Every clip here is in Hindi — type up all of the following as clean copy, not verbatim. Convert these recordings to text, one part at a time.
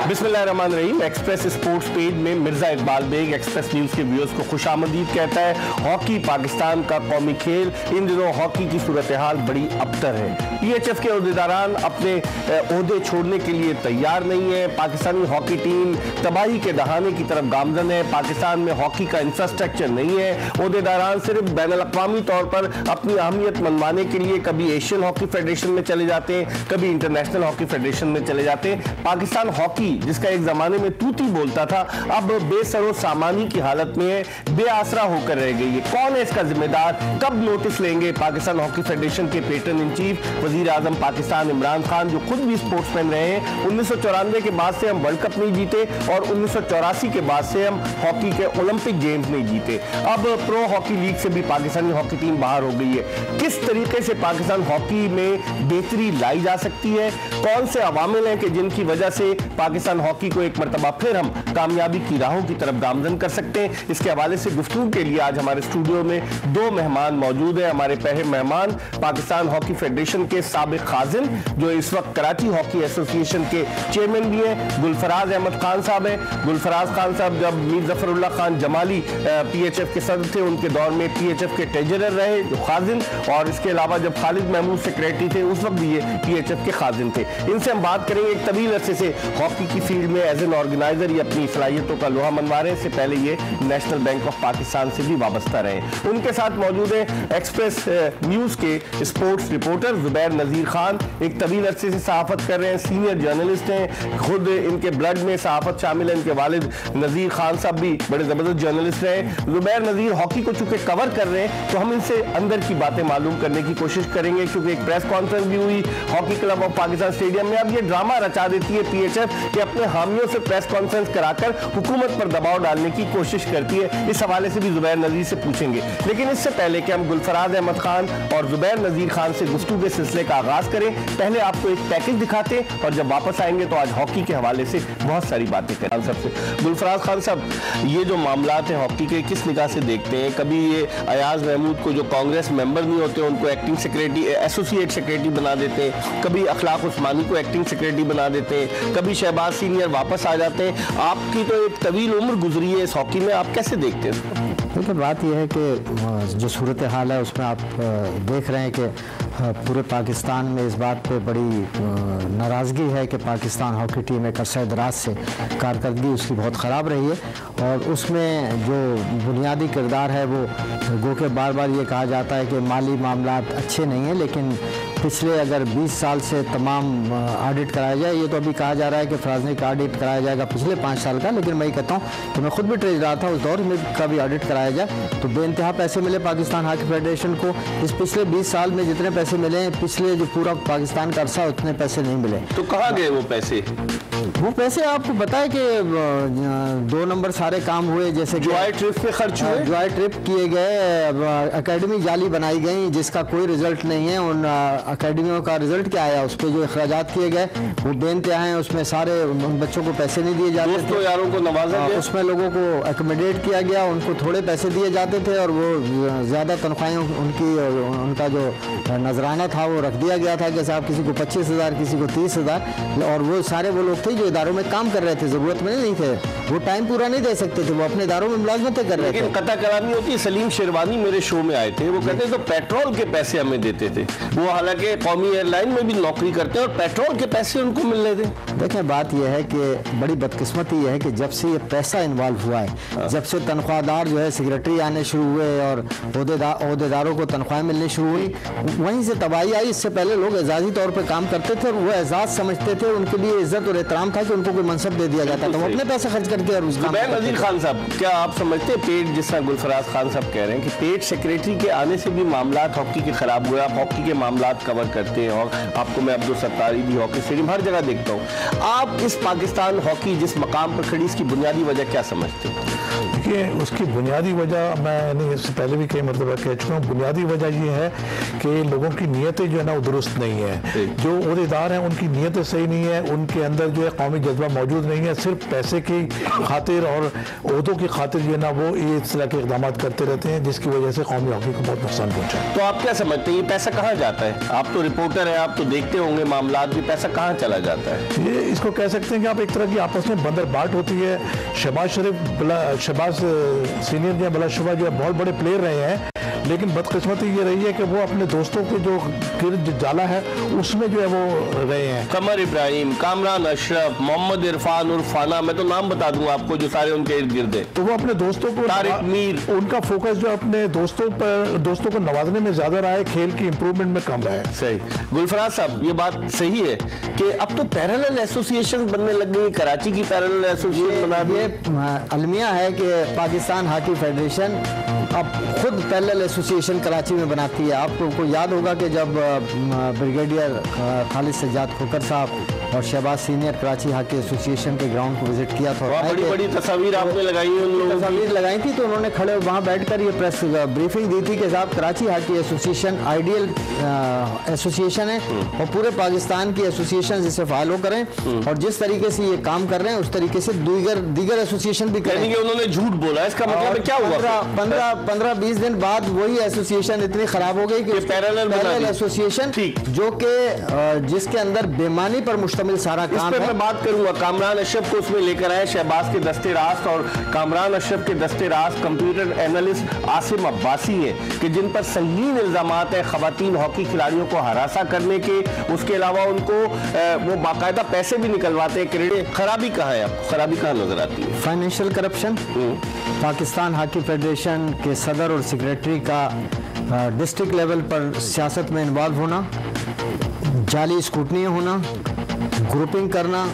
बिस्मिल्लाहिर्रहमानिर्रहीम। एक्सप्रेस स्पोर्ट्स पेज में मिर्जा इकबाल बेग एक्सप्रेस न्यूज के व्यूअर्स को खुशामदीद कहता है। हॉकी पाकिस्तान का कौमी खेल, इन दिनों हॉकी की सूरत हाल बड़ी अबतर है। पीएचएफ के ओहदेदारान अपने ओहदे छोड़ने के लिए तैयार नहीं है। पाकिस्तानी हॉकी टीम तबाही के दहाने की तरफ गामजन है। पाकिस्तान में हॉकी का इंफ्रास्ट्रक्चर नहीं है। ओहदेदारान सिर्फ बैनुल-अक़वामी तौर पर अपनी अहमियत मनवाने के लिए कभी एशियन हॉकी फेडरेशन में चले जाते हैं, कभी इंटरनेशनल हॉकी फेडरेशन में चले जाते हैं। पाकिस्तान हॉकी जिसका एक जमाने में तूती बोलता था, अब बेसरो सामानी की हालत में है, बेआसरा होकर रह गई है। कौन है इसका जिम्मेदार? कब नोटिस लेंगे पाकिस्तान हॉकी फेडरेशन के पैटर्न इन चीफ वजीर आजम पाकिस्तान इमरान खान, जो खुद भी स्पोर्ट्समैन रहे हैं। 1994 के बाद से हम वर्ल्ड कप नहीं जीते और 1984 के बाद से हम हॉकी के ओलंपिक गेम्स नहीं जीते। अब प्रो हॉकी लीग से भी पाकिस्तानी हॉकी टीम बाहर हो गई है। किस तरीके से पाकिस्तान हॉकी में बेहतरी लाई जा सकती है? कौन से अवामिल हैं कि जिनकी वजह से पाकिस्तान हॉकी को एक मरतबा फिर हम कामयाबी की राहों की तरफ गामजन कर सकते हैं? इसके हवाले से गुफ्तगू के लिए आज हमारे स्टूडियो में दो मेहमान मौजूद हैं। हमारे पहले मेहमान पाकिस्तान हॉकी फेडरेशन के साबिक खाजिन, जो इस वक्त कराची हॉकी एसोसिएशन के चेयरमैन भी हैं, गुलफराज अहमद खान साहब हैं। गुलफराज खान साहब जब मीर जफरुल्लाह खान जमाली पीएचएफ के सदर थे, उनके दौर में पीएचएफ के ट्रेजरर रहे जो खाजिन, और इसके अलावा जब खालिद महमूद सेक्रेटरी थे उस वक्त भी ये पीएचएफ के खाजिन थे। इनसे हम बात करेंगे। एक तवील अरसे से हॉकी की फील्ड में एज एन ऑर्गेनाइजर ये अपनी सलाहियतों का लोहा मनवा रहे हैं। इससे पहले ये नेशनल बैंक ऑफ पाकिस्तान से भी वाबस्ता रहे। उनके साथ मौजूद है एक्सप्रेस न्यूज के स्पोर्ट्स रिपोर्टर जुबैर नजीर खान, एक तवील अरसे से सहाफत कर रहे हैं, सीनियर जर्नलिस्ट हैं, खुद इनके ब्लड में सहाफत शामिल है। इनके वालिद नजीर खान साहब भी बड़े जबरदस्त जर्नलिस्ट रहे। जुबैर नजीर हॉकी को चूंकि कवर कर रहे हैं तो हम इनसे अंदर की बातें मालूम करने की कोशिश करेंगे, क्योंकि एक प्रेस कॉन्फ्रेंस भी हुई hockey club of Pakistan stadium में। अब ये ड्रामा रचा देती है पीएचएफ कि अपने हामियों से प्रेस कॉन्फ्रेंस कराकर हुकूमत पर दबाव डालने की कोशिश करती है। इस हवाले से भी जुबैर नजीर से पूछेंगे, लेकिन इससे पहले कि हम गुलफराज अहमद खान और जुबैर नजीर खान से गुफ्तगू के सिलसिले का आगाज करें, पहले आपको एक पैकेज दिखाते और जब वापस आएंगे तो आज हॉकी के हवाले से बहुत सारी बातें करें। सबसे गुलफराज खान साहब, ये जो मामलात हैं हॉकी के, किस निगाह से देखते हैं? कभी ये अयाज महमूद को, जो कांग्रेस मेंबर नहीं होते, उनको एक्टिंग सेक्रेटरी, एसोसिएट सेक्रेटरी बना देते हैं, कभी अखलाक उस्मानी को एक्टिंग सेक्रेटरी बना देते हैं, कभी शहबाज सीनियर वापस आ जाते हैं। आपकी तो एक तवील उम्र गुजरी है इस हॉकी में, आप कैसे देखते हैं? देखिए, बात यह है कि जो सूरत हाल है उसमें आप देख रहे हैं कि पूरे पाकिस्तान में इस बात पे बड़ी नाराज़गी है कि पाकिस्तान हॉकी टीम एक अरसा दराज से कारकर्दगी उसकी बहुत ख़राब रही है, और उसमें जो बुनियादी किरदार है वो गो के बार बार ये कहा जाता है कि माली मामलात अच्छे नहीं हैं, लेकिन पिछले अगर 20 साल से तमाम ऑडिट कराया जाए, ये तो अभी कहा जा रहा है कि फ्राजनिक ऑडिट कराया जाएगा पिछले 5 साल का, लेकिन मैं कहता हूँ कि मैं खुद भी ट्रेजर रहा था उस दौर में का भी ऑडिट कराया जाए तो बेइंतहा पैसे मिले पाकिस्तान हॉकी फेडरेशन को। इस पिछले 20 साल में जितने पैसे मिले हैं, पिछले जो पूरा पाकिस्तान का अरसा उतने पैसे नहीं मिले। तो कहाँ गए वो पैसे? वो पैसे आपको बताए कि 2 नंबर सारे काम हुए, जैसे जॉय ट्रिप पे खर्च हुए, जॉय ट्रिप किए गए, एकेडमी जाली बनाई गई जिसका कोई रिजल्ट नहीं है, उन अकेडमियों का रिजल्ट क्या आया, उस पर जो अखराजात किए गए वो बेइंतहा हैं, उसमें सारे उन बच्चों को पैसे नहीं दिए जाते थे, यारों को नवाजा गया, उसमें लोगों को एकोमोडेट किया गया, उनको थोड़े पैसे दिए जाते थे और वो ज़्यादा तनख्वाहें उनका जो नजराना था वो रख दिया गया था कि साहब किसी को 25,000 किसी को 30,000, और वो सारे वो लोग थे जो इदारों में काम कर रहे थे, ज़रूरत में नहीं थे, वो टाइम पूरा नहीं दे सकते थे, वो अपने इदारों में मुलाजमतें कर रहे थे। कता करानी होती है। सलीम शेरवानी मेरे शो में आए थे, वो कहते तो पेट्रोल के पैसे हमें देते थे, वो हालांकि कौमी एयरलाइन में भी नौकरी करते हैं और पेट्रोल के पैसे उनको मिल रहे थे। देखें, बात यह है कि बड़ी बदकिस्मती यह है कि जब से ये पैसा इन्वॉल्व हुआ है, जब से तनख्वाहदार जो है सेक्रेटरी आने शुरू हुए और ओहदेदारों को तनख्वाहें मिलनी शुरू हुई, वहीं से तबाही आई। इससे पहले लोग एजाजी तौर पर काम करते थे और वो एजाज समझते थे, उनके लिए इज्जत और एहतराम था कि उनको कोई मनसब दे दिया जाता था, वो अपने पैसे खर्च करके और उसका। नजीर खान साहब, क्या आप समझते हैं पेट, जिस तरह गुलफराज खान साहब कह रहे हैं कि पेट सेक्रेटरी के आने से भी मामलात हॉकी के खराब हुए? आप हॉकी के मामलात कवर करते हैं और आपको मैं अब्दुल सत्तारी भी हॉकी स्टेडियम हर जगह देखता हूँ। आप इस पाकिस्तान हॉकी जिस मकाम पर खड़ी, इसकी बुनियादी वजह क्या समझते हैं? देखिए, उसकी बुनियादी वजह मैंने इससे पहले भी कई मरतबा कह चुका हूँ। बुनियादी वजह ये है कि लोगों की नीयतें जो है ना वो दुरुस्त नहीं है। जो ओहदेदार हैं उनकी नीयतें सही नहीं है, उनके अंदर जो है कौमी जज्बा मौजूद नहीं है, सिर्फ पैसे की खातिर और ओहदों की खातिर जो है ना वो ये इस तरह के इकदाम करते रहते हैं, जिसकी वजह से कौमी हॉकी को बहुत नुकसान पहुंचा है। तो आप क्या समझते हैं ये पैसा कहाँ जाता है? आप तो रिपोर्टर हैं, आप तो देखते होंगे मामला, भी पैसा कहाँ चला जाता है? ये इसको कह सकते हैं कि आप एक तरह की आपस में बंदरबाट होती है। शहबाज सीनियर जो है बिलाशुबा जो है बहुत बड़े प्लेयर रहे हैं, लेकिन बदकिस्मती ये रही है कि वो अपने दोस्तों के जो गिर्द जाला है उसमें जो है वो रहे हैं। कमर इब्राहिम, कामरान अशरफ, मोहम्मद इरफान उर्फ फाना, मैं तो नाम बता दूंगा आपको जो सारे उनके इर्द गिर्द है। तो वो अपने दोस्तों को, तारिक मीर, उनका फोकस जो अपने दोस्तों को नवाजने में ज्यादा रहा है, खेल की इंप्रूवमेंट में कम रहा है। सही। गुलफराज साहब, ये बात सही है कि अब तो पैरेलल एसोसिएशन बनने लग गई, कराची की पैरेलल एसोसिएशन बना दी। ये अलमिया है कि पाकिस्तान हॉकी फेडरेशन अब खुद पैरेलल एसोसिएशन कराची में बनाती है। आपको याद होगा कि जब ब्रिगेडियर खालिद सज्जाद खोकर साहब और Shahbaz senior Karachi hockey association के ग्राउंड को विजिट किया था, बड़ी बड़ी तस्वीर आपने लगाई उन लोगों, तस्वीर लगाई थी, तो उन्होंने खड़े वहाँ बैठकर ये प्रेस ब्रीफिंग दी थी कि साहब Karachi hockey association ideal association है और पूरे पाकिस्तान की एसोसिएशन इसे फॉलो करें और जिस तरीके से ये काम कर रहे हैं उस तरीके से दीगर एसोसिएशन भी करें। उन्होंने झूठ बोला, इसका मतलब क्या हुआ? 15-20 दिन बाद वही एसोसिएशन इतनी खराब हो गई कि पैरेलल एसोसिएशन जो कि जिसके अंदर बेईमानी पर मुश्तमिल सारा काम है। मैं बात करूंगा, कामरान अशरफ को उसमें लेकर आए, शहबाज के दस्ते रास्त और कामरान अशरफ के दस्ते रास्त कंप्यूटर एनालिस्ट आसिम अब्बासी है कि जिन पर संगीन इल्जामात है खवातीन हॉकी खिलाड़ियों को हरासा करने के। उसके अलावा उनको वो बाकायदा पैसे भी निकलवाते हैं। क्रेडिट खराबी कहाँ है? आपको खराबी कहाँ नजर आती है? Financial corruption. Pakistan hockey federation के सदर और सेक्रेटरी का डिस्ट्रिक्ट लेवल पर सियासत में इन्वॉल्व होना, जाली स्कूटनी होना, ग्रुपिंग करना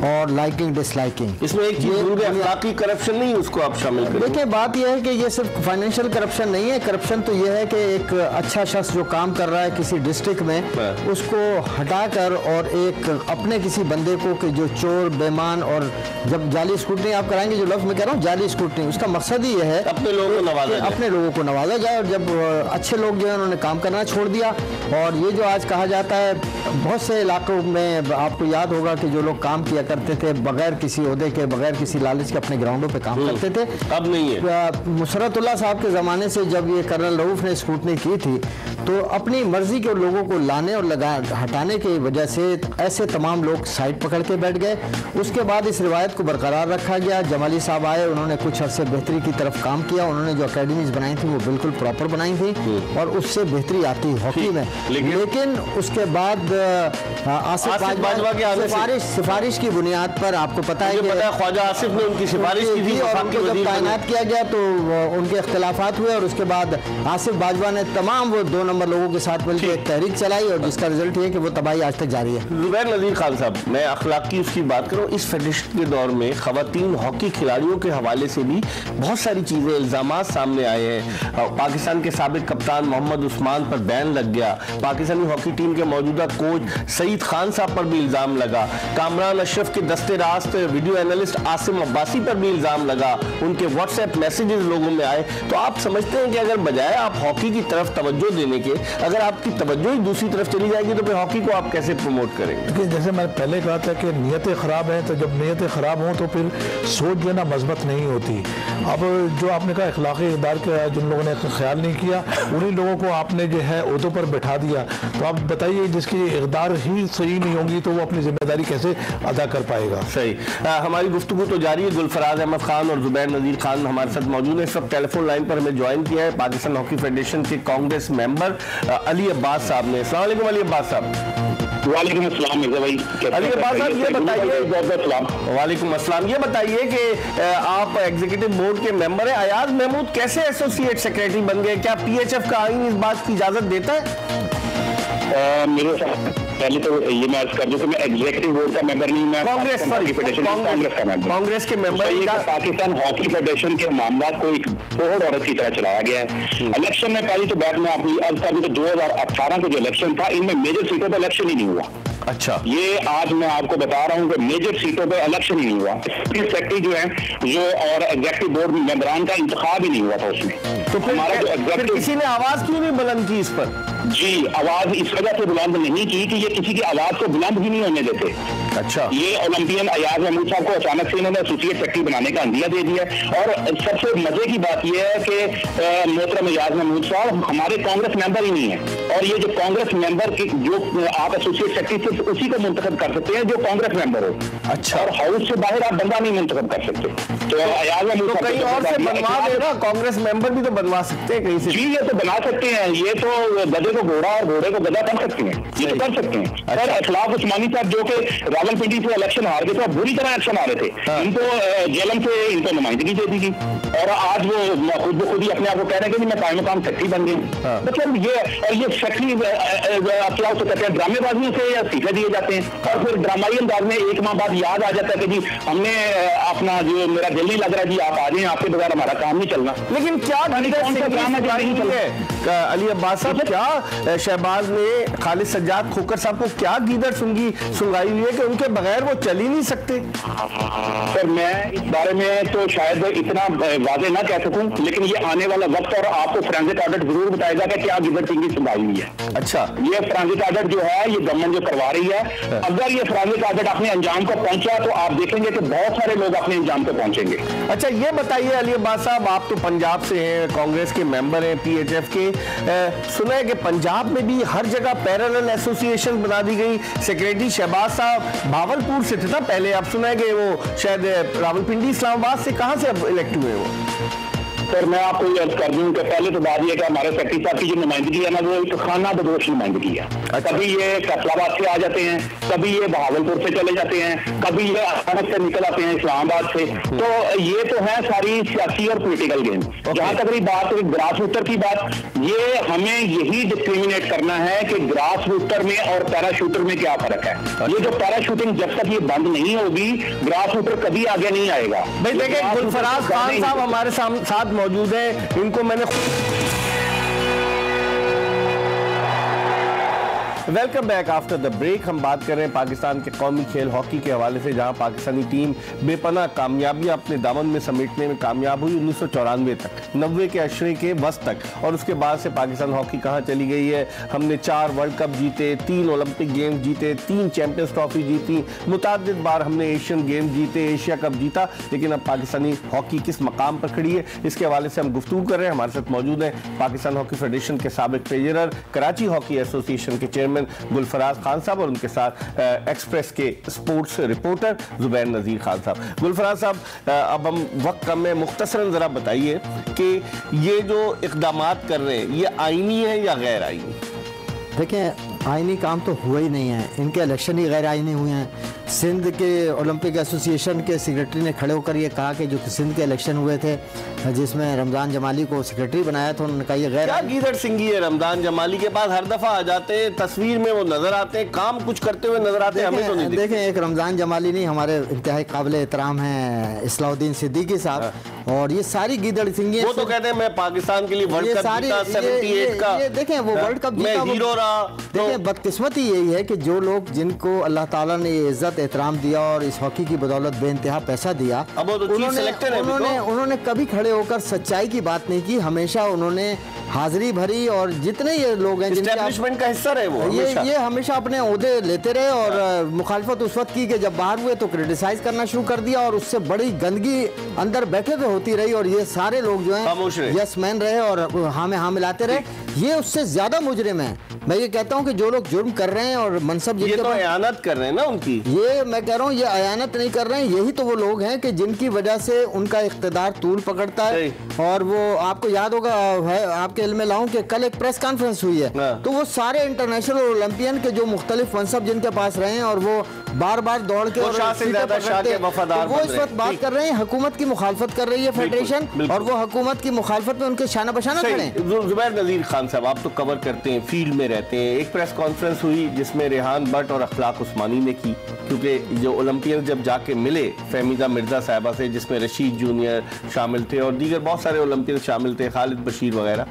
और लाइकिंग डिसलाइकिंग। इसमें एक चीज अखलाकी करप्शन नहीं, उसको आप शामिल करें। देखिए बात यह है कि ये सिर्फ फाइनेंशियल करप्शन नहीं है। करप्शन तो यह है कि एक अच्छा शख्स जो काम कर रहा है किसी डिस्ट्रिक्ट में, उसको हटाकर और एक अपने किसी बंदे को कि जो चोर बेईमान, और जब जाली स्कूटनी आप कराएंगे, जो लफ्ज मैं कह रहा हूँ जाली स्कूटनी, उसका मकसद ही यह है अपने लोगों को नवाजा जाए। और जब अच्छे लोग जो है उन्होंने काम करना छोड़ दिया, और ये जो आज कहा जाता है बहुत से इलाकों में, आपको याद होगा कि जो लोग काम किया करते थे बगैर किसी ओहदे के, बगैर किसी लालच के अपने ग्राउंडों पे काम करते थे, अब नहीं है। मुसरतुल्लाह साहब के ज़माने से जब ये कर्नल रऊफ ने स्कूटनी की थी, तो अपनी मर्जी के लोगों को लाने और हटाने की वजह से ऐसे तमाम लोग साइड पकड़ के बैठ गए। उसके बाद इस रिवायत को बरकरार रखा गया। जमाली साहब आए, उन्होंने कुछ अर्से बेहतरी की तरफ काम किया। उन्होंने जो अकेडमीज बनाई थी वो बिल्कुल प्रॉपर बनाई थी और उससे बेहतरी आती हॉकी में। लेकिन उसके बाद आसिफ बाजवा की सिफारिश की बुनियाद पर, आपको पता है कि ख्वाजा आसिफ ने उनकी सिफारिश की थी और उनको जब तैनात किया गया तो उनके इख्तिलाफात हुए, और उसके बाद आसिफ बाजवा ने तमाम वो 2 नंबर लोगों के साथ मिलकर एक तहरीक चलाई और जिसका रिजल्ट ये कि वो तबाही आज तक जारी है। जुबैर नज़ीर खान साहब, मैं अखलाकी उसकी बात करूँ, इस फेडरेशन के दौर में खवातीन हॉकी खिलाड़ियों के हवाले से भी बहुत सारी चीज़ें, इल्जामात सामने आए हैं। पाकिस्तान के साबिक कप्तान मोहम्मद उस्मान पर बैन लग गया, पाकिस्तानी हॉकी टीम के मौजूदा कोच सईद खान साहब पर भी इल्ज़ाम लगा, कामरान अशरफ के दस्ते रास्त वीडियो एनालिस्ट आसिम अब्बासी पर भी इल्ज़ाम लगा, उनके व्हाट्सएप मैसेजेस लोगों में आए। तो आप समझते हैं कि अगर बजाय आप हॉकी की तरफ तवज्जो देने के, अगर आपकी तवज्जो ही दूसरी तरफ चली जाएगी तो फिर हॉकी को आप कैसे प्रमोट करेंगे? जैसे मैंने पहले कहा था कि नीयतें खराब हैं, तो जब नीयतें खराब हों तो फिर सोच जो है ना मजबूत नहीं होती। अब जो आपने कहा अखलाकी इक़दार का जिन लोगों ने ख्याल नहीं किया, उन्हीं लोगों को आपने जो है ओहदों पर बैठा दिया। तो आप बताइए, जिसकी इक़दार ही सही नहीं होंगी तो वो अपनी जिम्मेदारी कैसे अदा कर पाएगा? सही। हमारी गुफ्तगू तो जारी है। गुलफराज अहमद खान और जुबैर नज़ीर खान हमारे साथ मौजूद है। इस वक्त टेलीफोन लाइन पर हमें ज्वाइन किया है पाकिस्तान हॉकी फेडरेशन के कांग्रेस मेंबर अली अब्बास साहब ने। अस्सलाम वालेकुम अली अब्बास साहब। वालेकुम अस्सलाम मिर्जा भाई। अली अब्बास साहब ये बताइए, वालेकुम अस्सलाम, ये बताइए कि आप एग्जीक्यूटिव बोर्ड के मेंबर हैं, अयाज महमूद कैसे एसोसिएट सेक्रेटरी बन गए? क्या पीएचएफ का आईन इस बात की इजाजत देता है? मेरे साथ पहले तो ये मैं अर्ज कर दूं कि मैं एग्जीक्यूटिव बोर्ड का मेंबर नहीं, मैं कांग्रेस का मेंबर, कांग्रेस के मेंबर। पाकिस्तान हॉकी फेडरेशन के मामला को एक बोर्ड औरत की तरह चलाया गया है। इलेक्शन में पहली तो बात में अपनी अर्ज कर दूं तो 2018 का जो इलेक्शन था, इनमें मेजर सीटों पर इलेक्शन ही नहीं हुआ। अच्छा, ये आज मैं आपको बता रहा हूँ कि मेजर सीटों पे इलेक्शन ही नहीं हुआ। सेक्रेटरी जो है जो और एग्जीक्यूटिव बोर्ड मेंबरान का इंतखाब ही नहीं हुआ था उसमें। तो फिर किसी ने आवाज क्यों नहीं बुलंद की इस पर? जी, आवाज इस वजह से बुलंद नहीं की कि ये किसी की आवाज को बुलंद ही नहीं होने देते। अच्छा, ये ओलंपियन अयाज महमूद साहब को अचानक से इन्होंने एसोसिएट सेक्रेटरी बनाने का अंदिया दे दिया। और सबसे मजे की बात यह है कि मोहतरम अयाज महमूद साहब हमारे कांग्रेस मेंबर ही नहीं है, और ये जो कांग्रेस मेंबर की जो आप एसोसिएट सेक्रेटरी सिर्फ उसी को मुंतखब कर सकते हैं जो कांग्रेस मेंबर हो। अच्छा, और हाउस से बाहर आप बंदा नहीं मुंतखब कर सकते। तो अयाज महमूद साहब कहीं और से बनवा देना, कांग्रेस मेंबर भी तो बनवा सकते हैं कहीं से। जी, ये तो बना सकते हैं, ये तो गधे को घोड़ा और घोड़े को गधा कर सकते हैं, ये तो कर सकते हैं। और अखलाक उस्मानी साहब जो कि रावलपिंडी से इलेक्शन हार गए थे, बुरी तरह इलेक्शन हारे थे, इनको जेलम से इनको नुमाइंदगी दे दी गई, और आज वो खुद ही अपने आप को कह रहे हैं कि मैं कायम मकाम सेक्रेटरी बन गई। मतलब ये सेक्रेटरी क्या हो सकते हैं, ड्रामेबाजियों से या सीखे दिए जाते हैं, और फिर ड्रामाई अंदाज में एक माह बाद याद आ जाता है कि जी हमने अपना जो मेरा दिल नहीं लग रहा जी, आप आ जाए, आपके बगैर हमारा काम नहीं चलना। लेकिन क्या अली अब्बास साहब, क्या शहबाज ने खालिद सज्जाद खोकर साहब को क्या गीदड़ सुंगाई हुई है कि उनके बगैर वो चल ही नहीं सकते? सर मैं इस बारे में तो शायद इतना वादे ना कह सकूं, लेकिन ये आने वाला वक्त और आपको फोरेंसिक ऑडिट जरूर बताएगा कि क्या गीदड़ सिंगी सुंगाई हुई है। अच्छा, ये फोरेंसिक ऑडिट जो है ये गवर्नमेंट जो करवा रही है, अगर ये फोरेंसिक ऑडिट अपने अंजाम को पहुंचा तो आप देखेंगे कि बहुत सारे लोग अपने अंजाम को पहुंचेंगे। अच्छा, ये बताइए अली अब्बास साहब, आप तो पंजाब से हैं, कांग्रेस के मेंबर हैं, PHF के, सुना है कि पंजाब में भी हर जगह पैरेलल एसोसिएशन बना दी गई। सेक्रेटरी शहबाज साहब भावलपुर से थे ना पहले, अब सुना है कि वो शायद रावलपिंडी इस्लामाबाद से, कहां से अब इलेक्ट हुए वो? सर मैं आपको ये अर्ज कर दूं कि पहले तो बात यह कि हमारे सेक्रेटरी साहब की जो नुमाइंदगी है ना, वो एक खाना बदोश नुमाइंदगी है। कभी ये फैसलाबाद से आ जाते हैं, कभी ये बहावलपुर से चले जाते हैं, कभी ये अचानक से निकल आते हैं इस्लामाबाद से। तो ये तो है सारी सियासी और पॉलिटिकल गेम। जहां तक रही बात ग्रास रूटर की बात, ये हमें यही डिस्क्रिमिनेट करना है कि ग्रास रूटर में और पैराशूटर में क्या फर्क है। ये जो पैराशूटिंग जब तक ये बंद नहीं होगी, ग्रास रूटर कभी आगे नहीं आएगा। भाई देखिए, गुलफराज खान साहब हमारे साथ मौजूद है, इनको मैंने welcome back after the break. हम बात कर रहे हैं पाकिस्तान के कौमी खेल हॉकी के हवाले से, जहां पाकिस्तानी टीम बेपनाह कामयाबियां अपने दामन में समेटने में कामयाब हुई 1994 तक, 90 के अशरे के वस्त तक, और उसके बाद से पाकिस्तान हॉकी कहां चली गई है। हमने 4 वर्ल्ड कप जीते, 3 ओलंपिक गेम्स जीते, 3 चैंपियंस ट्रॉफी जीती, मुतादिद बार हमने एशियन गेम जीते, एशिया कप जीता, लेकिन अब पाकिस्तानी हॉकी किस मकाम पर खड़ी है, इसके हवाले से हम गुफ्तगू कर रहे हैं। हमारे साथ मौजूद है पाकिस्तान हॉकी फेडरेशन के साबिक ट्रेजरर, कराची हॉकी एसोसिएशन के चेयरमैन गुलफराज खान साहब, और उनके साथ एक्सप्रेस के स्पोर्ट्स रिपोर्टर जुबैर नज़ीर खान साहब। गुलफराज साहब, अब हम वक्त कम में मुख्तसरन ज़रा बताइए कि ये जो इक़दामात कर रहे हैं, ये आईनी है या गैर आईनी? देखिए, आईनी काम तो हुआ ही नहीं है, इनके इलेक्शन ही गैर आईनी हुए हैं। सिंध के ओलंपिक एसोसिएशन के सेक्रेटरी ने खड़े होकर ये कहा कि जो सिंध के इलेक्शन हुए थे जिसमें रमज़ान जमाली को सेक्रेटरी बनाया था, उन्होंने कहा ये गैर। क्या गीदड़ सिंगी है रमज़ान जमाली के पास, हर दफ़ा आ जाते हैं, तस्वीर में वो नजर आते हैं, काम कुछ करते हुए नजर आते हैं, हमें तो नहीं। देखें, एक रमज़ान जमाली नहीं, हमारे इंतहाई काबिल एहतराम हैं इस्लाउद्दीन सिद्दीकी साहब, और ये सारी गीदड़ सिंगी, वो तो कहते हैं मैं पाकिस्तान के लिए वर्ल्ड कप जीता 78 का। देखें, वो वर्ल्ड कप मैं हीरो रहा। देखें, बदकिस्मती यही है कि जो लोग जिनको अल्लाह ताला ने इज्जत एहतराम दिया और इस हॉकी की बदौलत बेइंतहा पैसा दिया, अब वो तो उन्होंने कभी खड़े होकर सच्चाई की बात नहीं की। हमेशा उन्होंने हाजिरी भरी, और जितने ये लोग हैं एस्टैब्लिशमेंट का हिस्सा रहे, वो ये हमेशा अपने ओहदे लेते रहे, और मुखालफत उस वक्त की कि जब बाहर हुए तो क्रिटिसाइज करना शुरू कर दिया, और उससे बड़ी गंदगी अंदर बैठे पे होती रही, और ये सारे लोग जो हैं यस मैन रहे और हाँ में हाँ मिलाते रहे। ये उससे ज्यादा मुजरिम है। मैं ये कहता हूँ कि जो लोग जुर्म कर रहे हैं और मनसब, ये तो अयानत कर रहे हैं ना उनकी, ये मैं कह रहा हूँ, ये अयानत नहीं कर रहे हैं, यही तो वो लोग हैं कि जिनकी वजह से उनका इख्तिदार तूल पकड़ता है। और वो आपको याद होगा, है आपके इल्म में लाऊं कि कल एक प्रेस कॉन्फ्रेंस हुई है, तो वो सारे इंटरनेशनल ओलंपियन के जो मुख्तलिफ मनसब जिनके पास रहे हैं, और वो बार बार दौड़ के और वो इस वक्त बात कर रहे हैं, हुकूमत की मुखालफत कर रही है फेडरेशन, और वो हुकूमत की मुखालफत में उनके शाना बशाना खड़े हैं। जुबैर नज़ीर खान साहब, आप तो कवर करते हैं, फील्ड में रहते हैं। एक प्रेस कॉन्फ्रेंस हुई जिसमें रेहान भट्ट और अखलाक उस्मानी ने की, क्योंकि जो ओलंपियन जब जाके मिले फहमीदा मिर्जा साहिबा से, जिसमें रशीद जूनियर शामिल थे और दीगर बहुत सारे ओलंपियन शामिल थे, खालिद बशीर वगैरह,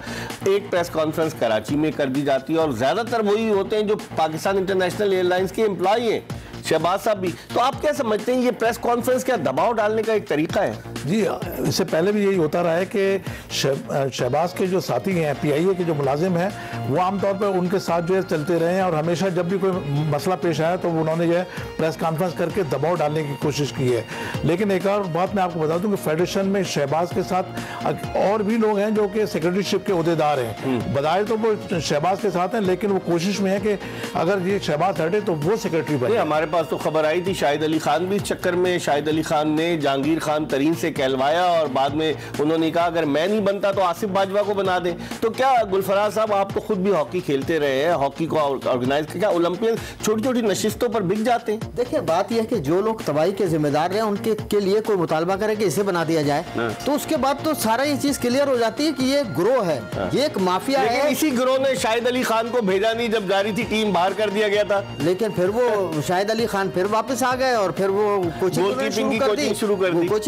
एक प्रेस कॉन्फ्रेंस कराची में कर दी जाती है, और ज़्यादातर वही होते हैं जो पाकिस्तान इंटरनेशनल एयरलाइंस के एम्प्लॉई हैं। शहबाज साहब भी। तो आप क्या समझते हैं, ये प्रेस कॉन्फ्रेंस क्या दबाव डालने का एक तरीका है? जी, इससे पहले भी यही होता रहा है कि शहबाज के जो साथी हैं, PIA के जो मुलाजिम हैं, वो आमतौर पर उनके साथ जो है चलते रहे हैं और हमेशा जब भी कोई मसला पेश आया तो उन्होंने जो है प्रेस कॉन्फ्रेंस करके दबाव डालने की कोशिश की है। लेकिन एक और बात मैं आपको बता दूं कि फेडरेशन में शहबाज के साथ और भी लोग हैं जो कि सेक्रेटरीशिप के ओहदेदार हैं। बजाय तो वो शहबाज के साथ हैं, लेकिन वो कोशिश में है कि अगर ये शहबाज हटे तो वो सेक्रेटरी बने। हमारे पास तो खबर आई थी शाहिद अली खान भी इस चक्कर में, शाहिद अली खान ने जहांगीर खान तरीन से कहलवाया और बाद में उन्होंने कहा अगर मैं नहीं बनता तो आसिफ बाजवा को बना दें। तो क्या गुलफराज साहब, आप तो खुद भी हॉकी खेलते रहे हैं, हॉकी को ऑर्गेनाइज, क्या ओलंपियन छोटी छोटी नशिस्तों पर बिक जाते हैं? देखिए, बात यह है कि जो लोग तबाही के जिम्मेदार रहे उनके के लिए कोई मुतालबा करे कि इसे बना दिया जाए, तो उसके बाद तो सारा ये चीज क्लियर हो जाती है कि ये गिरोह है, ये एक माफिया है। इसी गिरोह ने शाहिद अली खान को भेजा नहीं जब जारी थी टीम, बाहर कर दिया गया था। लेकिन फिर वो शाहिद अली खान फिर वापस आ गए और फिर वो कोचिंग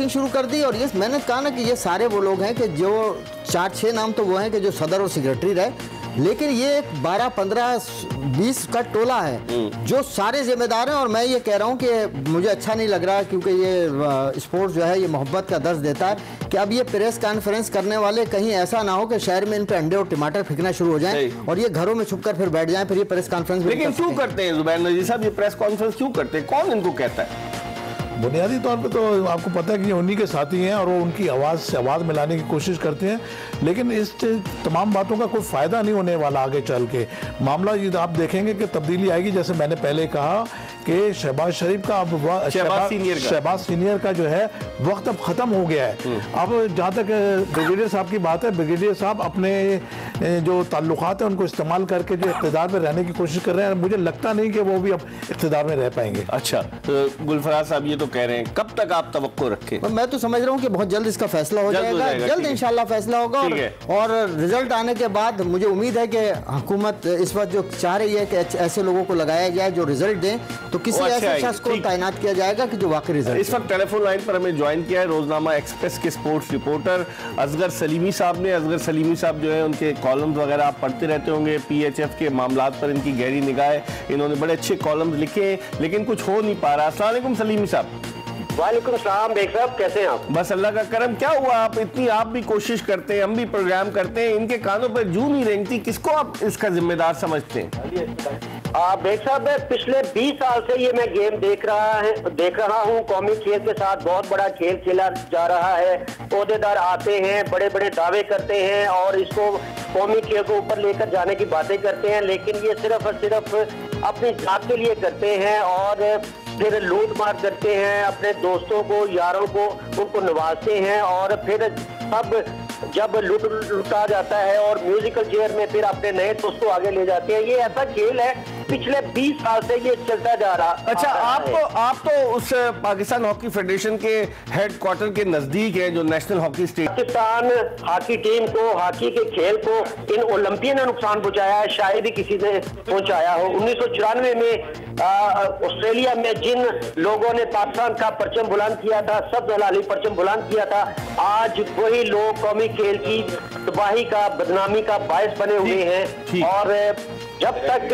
शुरू कर दी। और ये मैंने कहा ना कि ये सारे वो लोग हैं कि जो 4-6 नाम तो वो हैं कि जो सदर और सेक्रेटरी रहे, लेकिन ये 12, 15, 20 का टोला है जो सारे जिम्मेदार हैं। और मैं ये कह रहा हूँ कि मुझे अच्छा नहीं लग रहा, क्योंकि ये स्पोर्ट्स जो है ये मोहब्बत का दर्ज देता है कि अब ये प्रेस कॉन्फ्रेंस करने वाले कहीं ऐसा ना हो कि शहर में इन पे अंडे और टमाटर फेंकना शुरू हो जाए और ये घरों में छुपकर फिर बैठ जाए, फिर ये प्रेस कॉन्फ्रेंस। लेकिन क्यों करते हैं जुबैर नजीर साहब ये प्रेस कॉन्फ्रेंस, क्यों करते हैं? कौन इनको कहता है? बुनियादी तौर पे तो आपको पता है कि ये उन्हीं के साथी हैं और वो उनकी आवाज़ से आवाज़ मिलाने की कोशिश करते हैं, लेकिन इस तमाम बातों का कोई फ़ायदा नहीं होने वाला आगे चल के। मामला ये आप देखेंगे कि तब्दीली आएगी, जैसे मैंने पहले कहा कि शहबाज शरीफ का अब शहबाज सीनियर का जो है वक्त अब ख़त्म हो गया है। अब जहाँ तक ब्रिगेडियर साहब की बात है, ब्रिगेडियर साहब अपने जो ताल्लुकात हैं उनको इस्तेमाल करके जो इक़्तिदार में रहने की कोशिश कर रहे हैं। मुझे लगता नहीं कि वो भी अब इक़्तिदार में रह पाएंगे। अच्छा, तो गुलफराज साहब ये तो कह रहे हैं, कब तक आप तवक्को रखें? मैं तो समझ रहा हूँ कि बहुत जल्द इसका फैसला हो जाएगा, जल्द इंशाल्लाह फैसला होगा। और रिजल्ट आने के बाद मुझे उम्मीद है कि हुकूमत इस वक्त जो चाह रही है कि ऐसे लोगों को लगाया जाए जो रिजल्ट दें, तो किसी ऐसे शख्स को तैनात किया जाएगा कि जो वाकई रिजल्ट। इस वक्त टेलीफोन लाइन पर हमें ज्वाइन किया है रोजनामा एक्सप्रेस के स्पोर्ट्स रिपोर्टर असगर सलीमी साहब ने। असगर सलीमी साहब जो है उनके कॉलम्स वगैरह आप पढ़ते रहते होंगे, PHF के मामलात पर इनकी गहरी निगाह है, इन्होंने बड़े अच्छे कॉलम्स लिखे हैं, लेकिन कुछ हो नहीं पा रहा। अस्सलाम वालेकुम सलीमी साहब। वालेकुम सलाम बेग साहब, कैसे हैं आप? बस अल्लाह का करम। क्या हुआ, आप इतनी, आप भी कोशिश करते हैं, हम भी प्रोग्राम करते हैं, इनके कानों पर जूं नहीं रेंगती, किसको आप इसका जिम्मेदार समझते हैं? बेग साहब, पिछले 20 साल से ये मैं गेम देख रहा हूँ। कौमी खेल के साथ बहुत बड़ा खेल खेला जा रहा है। ओहदेदार आते हैं, बड़े बड़े दावे करते हैं और इसको कौमी खेल को ऊपर लेकर जाने की बातें करते हैं, लेकिन ये सिर्फ और सिर्फ अपनी जात के लिए करते हैं और फिर लूट मार करते हैं, अपने दोस्तों को, यारों को, उनको नवाजते हैं और फिर सब जब लुटा जाता है और म्यूजिकल चेयर में फिर अपने नए दोस्त को आगे ले जाते हैं। ये ऐसा खेल है, पिछले 20 साल से ये चलता जा रहा। अच्छा, आप तो उस पाकिस्तान हॉकी फेडरेशन के हेडक्वार्टर के नजदीक है जो national hockey stadium. Pakistan hockey team को, हॉकी के खेल को इन ओलंपियन ने नुकसान पहुंचाया है, शायद ही किसी ने पहुंचाया हो। 1994 में ऑस्ट्रेलिया में जिन लोगों ने पाकिस्तान का परचम बुलंद किया था, सब हलाली परचम बुलंद किया था, आज वही लोग कौमी खेल की तबाही का, बदनामी का बायस बने हुए हैं। और जब तक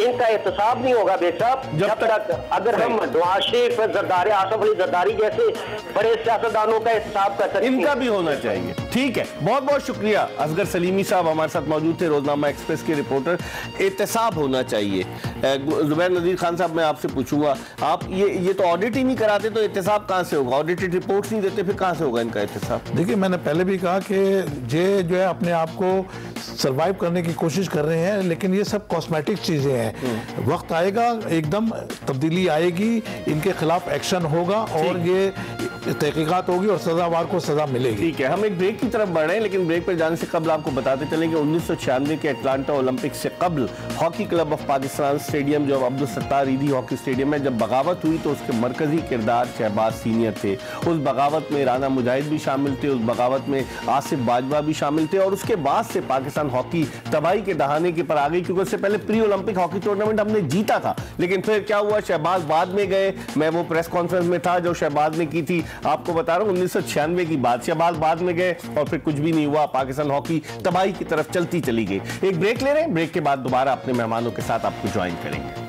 इनका एहतसाब नहीं होगा बेग साहब, जब तक अगर हम नवाज शरीफ, जरदारी, आसिफ अली जरदारी जैसे बड़े सियासतदानों का एहतसाब कर सकते हैं, इनका भी होना चाहिए। ठीक है, बहुत बहुत शुक्रिया। असगर सलीमी साहब हमारे साथ मौजूद थे, रोजनामा एक्सप्रेस के रिपोर्टर। एहतसाब होना चाहिए। जुबैर नजीर खान साहब, मैं आपसे पूछूंगा, आप ये तो ऑडिट ही नहीं कराते तो एहतसाब कहाँ से होगा? ऑडिटेड रिपोर्ट्स नहीं देते, फिर कहाँ से होगा इनका एहतसाब? देखिए, मैंने पहले भी कहा कि ये जो है अपने आप को सर्वाइव करने की कोशिश कर रहे हैं, लेकिन ये सब कॉस्मेटिक चीजें हैं। वक्त आएगा, एकदम तब्दीली आएगी, इनके खिलाफ एक्शन होगा और ये तहकीकात होगी और सजावार को सजा मिलेगी। ठीक है, हम एक ब्रेक की तरफ बढ़ रहे हैं, लेकिन ब्रेक पर जाने से कबल आपको बताते चलें कि 1996 के अटलांटा ओलंपिक से कबल hockey club of Pakistan stadium, जो अब्दुल सत्तार ईदी हॉकी स्टेडियम है, जब बगावत हुई तो उसके मरकजी किरदार शहबाज सीनियर थे। उस बगावत में राना मुजाहिद भी शामिल थे, उस बगावत में आसिफ बाजवा भी शामिल थे और उसके बाद से पाकिस्तान हॉकी तबाही के दहाने के पर आ गई, क्योंकि उससे पहले प्री ओलंपिक हॉकी टूर्नामेंट हमने जीता था। लेकिन फिर क्या हुआ, शहबाज बाद में गए। मैं वो प्रेस कॉन्फ्रेंस में था जो शहबाज ने की थी, आपको बता रहा हूँ 1996 की बात। शहबाज बाद में गए और फिर कुछ भी नहीं हुआ, पाकिस्तान हॉकी तबाही की तरफ चलती चली गई। एक ब्रेक ले रहे हैं, ब्रेक के बाद दोबारा अपने मेहमानों के साथ आपको ज्वाइन करेंगे।